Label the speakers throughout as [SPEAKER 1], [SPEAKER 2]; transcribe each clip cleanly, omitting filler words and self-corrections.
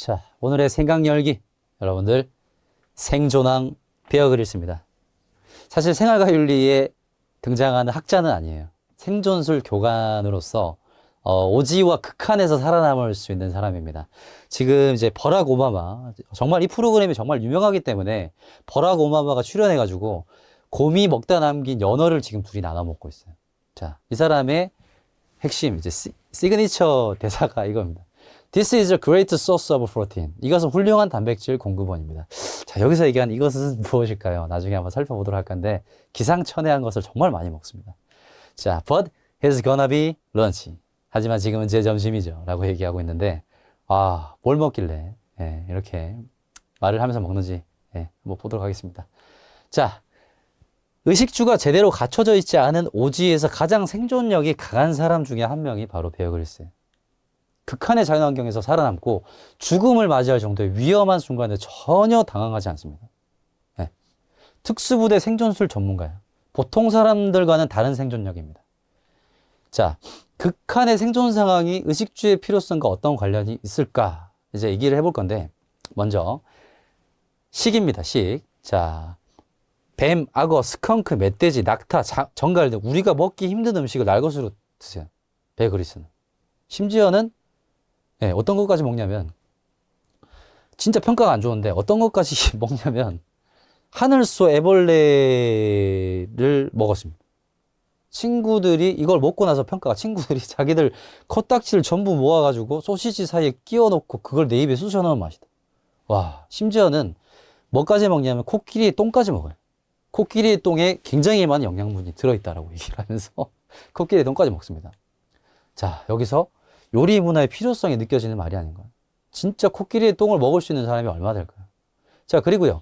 [SPEAKER 1] 자, 오늘의 생각 열기. 여러분들, 생존왕 베어 그릴스입니다. 사실 생활과 윤리에 등장하는 학자는 아니에요. 생존술 교관으로서 오지와 극한에서 살아남을 수 있는 사람입니다. 지금 이제 버락 오바마, 정말 이 프로그램이 정말 유명하기 때문에 버락 오바마가 출연해가지고 곰이 먹다 남긴 연어를 지금 둘이 나눠 먹고 있어요. 자, 이 사람의 핵심, 이제 시그니처 대사가 이겁니다. This is a great source of protein. 이것은 훌륭한 단백질 공급원입니다. 자, 여기서 얘기한 이것은 무엇일까요? 나중에 한번 살펴보도록 할 건데, 기상천외한 것을 정말 많이 먹습니다. 자, but it's gonna be lunch. 하지만 지금은 제 점심이죠. 라고 얘기하고 있는데, 뭘 먹길래, 이렇게 말을 하면서 먹는지, 한번 보도록 하겠습니다. 자, 의식주가 제대로 갖춰져 있지 않은 오지에서 가장 생존력이 강한 사람 중에 한 명이 바로 베어 그릴스예요. 극한의 자연환경에서 살아남고 죽음을 맞이할 정도의 위험한 순간에 전혀 당황하지 않습니다. 특수부대 생존술 전문가예요. 보통 사람들과는 다른 생존력입니다. 자, 극한의 생존 상황이 의식주의 필요성과 어떤 관련이 있을까? 이제 얘기를 해볼 건데, 먼저 식입니다. 식. 자, 뱀, 악어, 스컹크, 멧돼지, 낙타, 정갈 등 우리가 먹기 힘든 음식을 날것으로 드세요. 베어 그릴스는. 심지어는 어떤 것까지 먹냐면, 진짜 평가가 안 좋은데 어떤 것까지 먹냐면 하늘소 애벌레를 먹었습니다. 친구들이 이걸 먹고 나서 친구들이 자기들 코딱지를 전부 모아가지고 소시지 사이에 끼워 넣고 그걸 내 입에 쑤셔 넣은 맛이다. 와, 심지어는 뭐까지 먹냐면 코끼리의 똥까지 먹어요. 코끼리의 똥에 굉장히 많은 영양분이 들어있다라고 얘기를 하면서 코끼리의 똥까지 먹습니다. 자, 여기서 요리 문화의 필요성이 느껴지는 말이 아닌가요? 진짜 코끼리의 똥을 먹을 수 있는 사람이 얼마나 될까요? 자, 그리고요.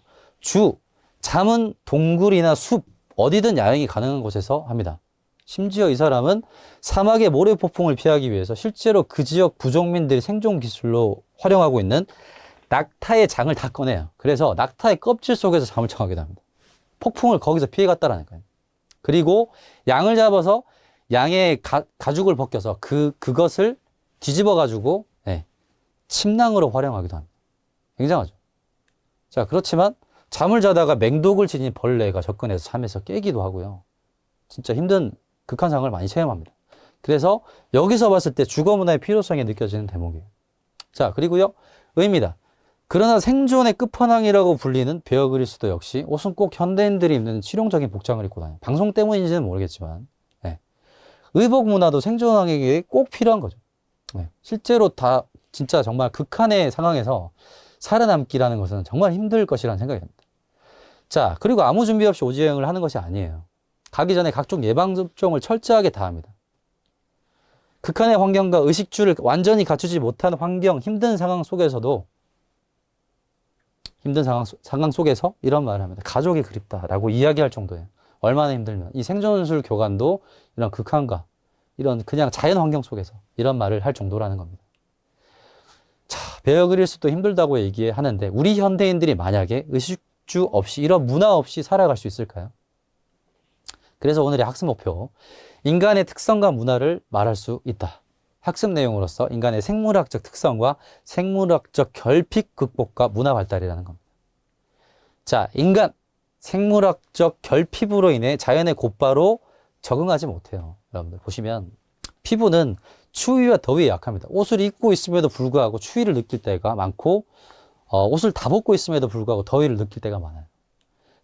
[SPEAKER 1] 잠은 동굴이나 숲, 어디든 야영이 가능한 곳에서 합니다. 심지어 이 사람은 사막의 모래폭풍을 피하기 위해서 실제로 그 지역 부족민들이 생존 기술로 활용하고 있는 낙타의 장을 다 꺼내요. 그래서 낙타의 껍질 속에서 잠을 청하기도 합니다. 폭풍을 거기서 피해갔다라는 거예요. 그리고 양을 잡아서 양의 가죽을 벗겨서 그것을 뒤집어가지고, 침낭으로 활용하기도 합니다. 굉장하죠. 자, 그렇지만 잠을 자다가 맹독을 지닌 벌레가 접근해서 잠에서 깨기도 하고요. 진짜 힘든 극한 상황을 많이 체험합니다. 그래서 여기서 봤을 때 주거 문화의 필요성이 느껴지는 대목이에요. 자, 그리고요, 의입니다. 그러나 생존의 끝판왕이라고 불리는 베어 그릴스도 역시 옷은 꼭 현대인들이 입는 실용적인 복장을 입고 다녀요. 방송 때문인지는 모르겠지만, 의복 문화도 생존왕에게 꼭 필요한 거죠. 실제로 다 진짜 정말 극한의 상황에서 살아남기라는 것은 정말 힘들 것이라는 생각이 듭니다. 자, 그리고 아무 준비 없이 오지여행을 하는 것이 아니에요. 가기 전에 각종 예방접종을 철저하게 다합니다. 극한의 환경과 의식주를 완전히 갖추지 못한 환경, 힘든 상황 속에서도 상황 속에서 이런 말을 합니다. 가족이 그립다라고 이야기할 정도예요. 얼마나 힘들면. 이 생존술 교관도 이런 극한과 이런 그냥 자연 환경 속에서 이런 말을 할 정도라는 겁니다. 자, 베어 그릴스도 힘들다고 얘기하는데 우리 현대인들이 만약에 의식주 없이 이런 문화 없이 살아갈 수 있을까요? 그래서 오늘의 학습 목표, 인간의 특성과 문화를 말할 수 있다. 학습 내용으로서 인간의 생물학적 특성과 생물학적 결핍 극복과 문화 발달이라는 겁니다. 자, 인간 생물학적 결핍으로 인해 자연에 곧바로 적응하지 못해요. 여러분들 보시면 피부는 추위와 더위에 약합니다. 옷을 입고 있음에도 불구하고 추위를 느낄 때가 많고 옷을 다 벗고 있음에도 불구하고 더위를 느낄 때가 많아요.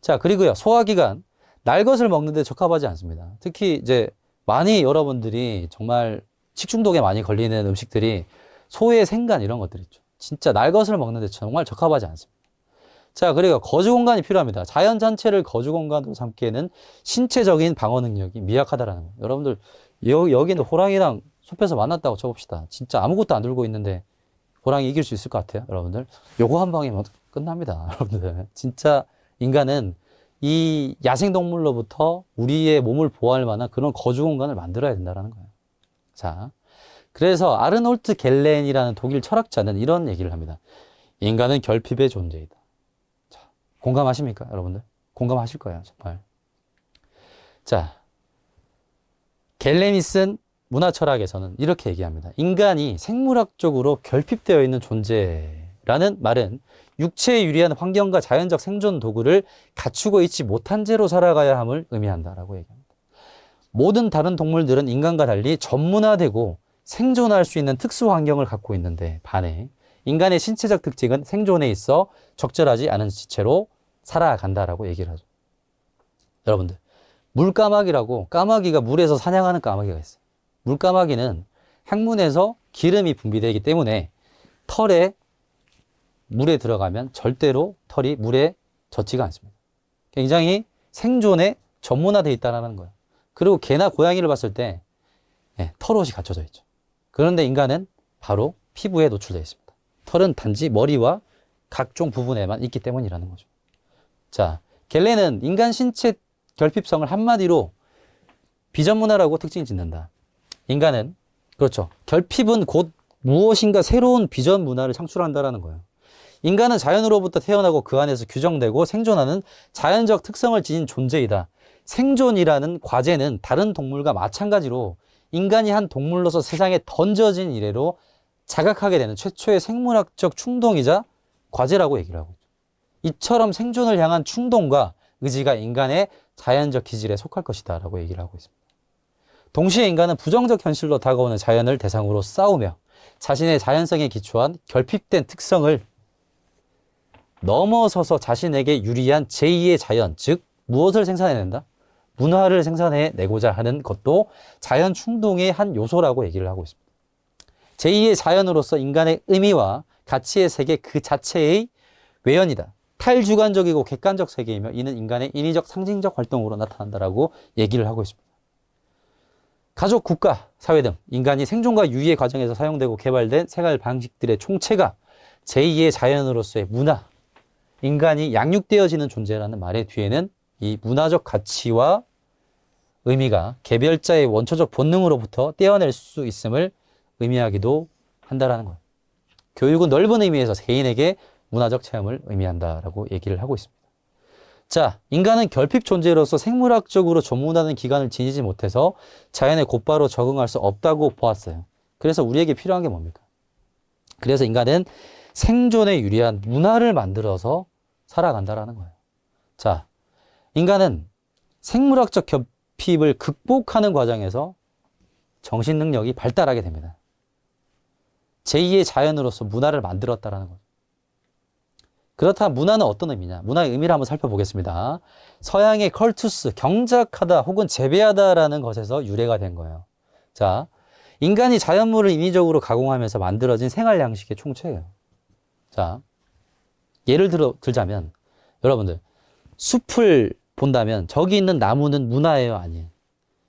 [SPEAKER 1] 자, 그리고요, 소화기관, 날 것을 먹는데 적합하지 않습니다. 특히 이제 많이 여러분들이 정말 식중독에 많이 걸리는 음식들이 소의 생간 이런 것들 있죠. 진짜 날 것을 먹는데 정말 적합하지 않습니다. 자, 그리고 거주 공간이 필요합니다. 자연 전체를 거주 공간으로 삼기에는 신체적인 방어 능력이 미약하다라는 거예요. 여러분들 여기는 호랑이랑 숲에서 만났다고 쳐봅시다. 진짜 아무것도 안 들고 있는데 호랑이 이길 수 있을 것 같아요, 여러분들? 요거 한 방이면 끝납니다, 여러분들. 진짜 인간은 이 야생동물로부터 우리의 몸을 보호할 만한 그런 거주 공간을 만들어야 된다는 거예요. 자, 그래서 아르놀트 겔렌이라는 독일 철학자는 이런 얘기를 합니다. 인간은 결핍의 존재이다. 자, 공감하십니까, 여러분들? 공감하실 거예요, 정말. 자, 겔렌이 쓴 문화 철학에서는 이렇게 얘기합니다. 인간이 생물학적으로 결핍되어 있는 존재라는 라는 말은 육체에 유리한 환경과 자연적 생존 도구를 갖추고 있지 못한 채로 살아가야 함을 의미한다라고 얘기합니다. 모든 다른 동물들은 인간과 달리 전문화되고 생존할 수 있는 특수 환경을 갖고 있는데 반해 인간의 신체적 특징은 생존에 있어 적절하지 않은 지체로 살아간다라고 얘기를 하죠. 여러분들, 물까마귀라고 까마귀가 물에서 사냥하는 까마귀가 있어요. 물까마귀는 항문에서 기름이 분비되기 때문에 털에 물에 들어가면 절대로 털이 물에 젖지가 않습니다. 굉장히 생존에 전문화되어 있다는 거예요. 그리고 개나 고양이를 봤을 때 털옷이 갖춰져 있죠. 그런데 인간은 바로 피부에 노출되어 있습니다. 털은 단지 머리와 각종 부분에만 있기 때문이라는 거죠. 자, 갤레는 인간 신체 결핍성을 한마디로 비전문화라고 특징을 짓는다. 인간은, 그렇죠. 결핍은 곧 무엇인가 새로운 비전 문화를 창출한다라는 거예요. 인간은 자연으로부터 태어나고 그 안에서 규정되고 생존하는 자연적 특성을 지닌 존재이다. 생존이라는 과제는 다른 동물과 마찬가지로 인간이 한 동물로서 세상에 던져진 이래로 자각하게 되는 최초의 생물학적 충동이자 과제라고 얘기를 하고 있죠. 이처럼 생존을 향한 충동과 의지가 인간의 자연적 기질에 속할 것이다 라고 얘기를 하고 있습니다. 동시에 인간은 부정적 현실로 다가오는 자연을 대상으로 싸우며 자신의 자연성에 기초한 결핍된 특성을 넘어서서 자신에게 유리한 제2의 자연, 즉 무엇을 생산해낸다? 문화를 생산해내고자 하는 것도 자연 충동의 한 요소라고 얘기를 하고 있습니다. 제2의 자연으로서 인간의 의미와 가치의 세계 그 자체의 외연이다. 탈주관적이고 객관적 세계이며 이는 인간의 인위적 상징적 활동으로 나타난다라고 얘기를 하고 있습니다. 가족, 국가, 사회 등 인간이 생존과 유의의 과정에서 사용되고 개발된 생활 방식들의 총체가 제2의 자연으로서의 문화, 인간이 양육되어지는 존재라는 말의 뒤에는 이 문화적 가치와 의미가 개별자의 원초적 본능으로부터 떼어낼 수 있음을 의미하기도 한다라는 거예요. 교육은 넓은 의미에서 개인에게 문화적 체험을 의미한다라고 얘기를 하고 있습니다. 자, 인간은 결핍 존재로서 생물학적으로 전문화된 기관을 지니지 못해서 자연에 곧바로 적응할 수 없다고 보았어요. 그래서 우리에게 필요한 게 뭡니까? 그래서 인간은 생존에 유리한 문화를 만들어서 살아간다라는 거예요. 자, 인간은 생물학적 결핍을 극복하는 과정에서 정신 능력이 발달하게 됩니다. 제2의 자연으로서 문화를 만들었다라는 거죠. 그렇다면 문화는 어떤 의미냐? 문화의 의미를 한번 살펴보겠습니다. 서양의 컬투스, 경작하다 혹은 재배하다라는 것에서 유래가 된 거예요. 자, 인간이 자연물을 인위적으로 가공하면서 만들어진 생활 양식의 총체예요. 자, 예를 들자면 여러분들 숲을 본다면 저기 있는 나무는 문화예요, 아니에요?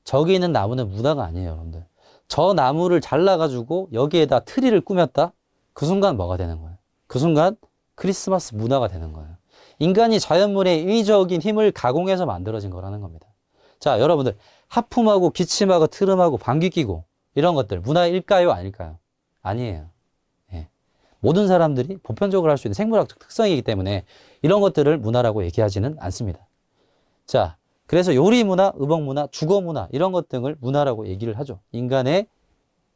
[SPEAKER 1] 저기 있는 나무는 문화가 아니에요, 여러분들. 저 나무를 잘라가지고 여기에다 트리를 꾸몄다? 그 순간 뭐가 되는 거예요? 그 순간 크리스마스 문화가 되는 거예요. 인간이 자연물의 인위적인 힘을 가공해서 만들어진 거라는 겁니다. 자, 여러분들 하품하고 기침하고 트름하고 방귀 뀌고 이런 것들 문화일까요, 아닐까요? 아니에요. 예. 모든 사람들이 보편적으로 할 수 있는 생물학적 특성이기 때문에 이런 것들을 문화라고 얘기하지는 않습니다. 자, 그래서 요리 문화, 의복 문화, 주거 문화 이런 것 등을 문화라고 얘기를 하죠. 인간의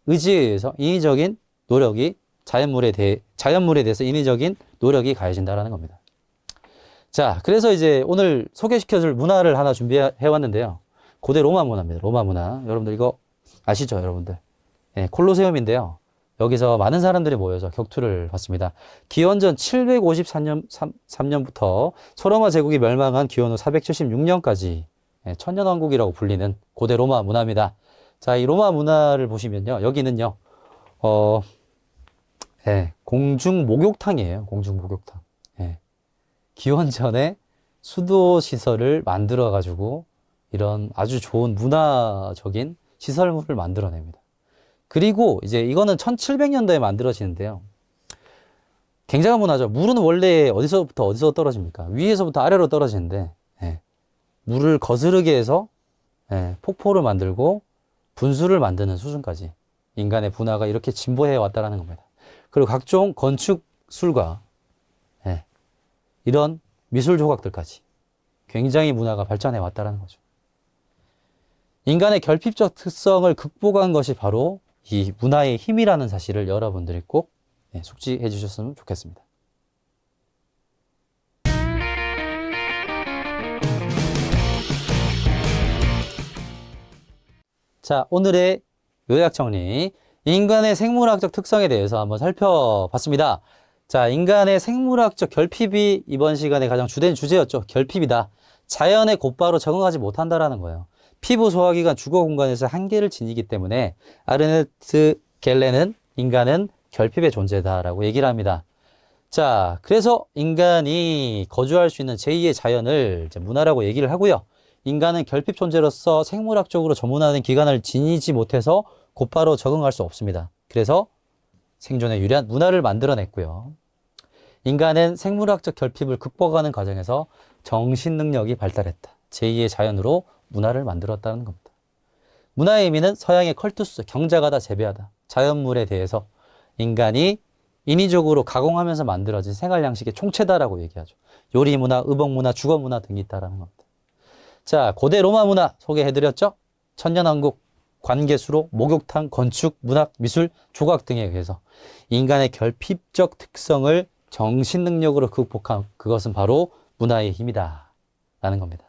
[SPEAKER 1] 의지에 의해서 인위적인 노력이 자연물에 대해서 인위적인 노력이 가해진다라는 겁니다. 자, 그래서 이제 오늘 소개시켜줄 문화를 하나 준비해 왔는데요. 고대 로마 문화입니다. 로마 문화. 여러분들 이거 아시죠, 여러분들? 네, 콜로세움인데요. 여기서 많은 사람들이 모여서 격투를 봤습니다. 기원전 753년부터 소로마 제국이 멸망한 기원 후 476년까지 천년왕국이라고 불리는 고대 로마 문화입니다. 자, 이 로마 문화를 보시면요. 여기는요. 공중 목욕탕이에요. 공중 목욕탕. 기원전에 수도 시설을 만들어 가지고 이런 아주 좋은 문화적인 시설물을 만들어냅니다. 그리고 이제 이거는 1700년도에 만들어지는데요. 굉장한 문화죠. 물은 원래 어디서부터 어디서 떨어집니까? 위에서부터 아래로 떨어지는데 물을 거스르게 해서 폭포를 만들고 분수를 만드는 수준까지 인간의 문화가 이렇게 진보해 왔다는 겁니다. 그리고 각종 건축술과 이런 미술 조각들까지 굉장히 문화가 발전해 왔다는 거죠. 인간의 결핍적 특성을 극복한 것이 바로 이 문화의 힘이라는 사실을 여러분들이 꼭 숙지해 주셨으면 좋겠습니다. 자, 오늘의 요약 정리. 인간의 생물학적 특성에 대해서 한번 살펴봤습니다. 자, 인간의 생물학적 결핍이 이번 시간에 가장 주된 주제였죠. 결핍이다. 자연에 곧바로 적응하지 못한다라는 거예요. 피부 소화기관 주거 공간에서 한계를 지니기 때문에 아르네트 겔레는 인간은 결핍의 존재다라고 얘기를 합니다. 자, 그래서 인간이 거주할 수 있는 제2의 자연을 이제 문화라고 얘기를 하고요. 인간은 결핍 존재로서 생물학적으로 전문화된 기관을 지니지 못해서 곧바로 적응할 수 없습니다. 그래서 생존에 유리한 문화를 만들어냈고요. 인간은 생물학적 결핍을 극복하는 과정에서 정신 능력이 발달했다. 제2의 자연으로 문화를 만들었다는 겁니다. 문화의 의미는 서양의 컬투스, 경작하다, 재배하다, 자연물에 대해서 인간이 인위적으로 가공하면서 만들어진 생활 양식의 총체다라고 얘기하죠. 요리 문화, 의복 문화, 주거 문화 등이 있다라는 겁니다. 자, 고대 로마 문화 소개해드렸죠? 천년왕국, 관계수로, 목욕탕, 건축, 문학, 미술, 조각 등에 의해서 인간의 결핍적 특성을 정신 능력으로 극복한 그것은 바로 문화의 힘이다 라는 겁니다.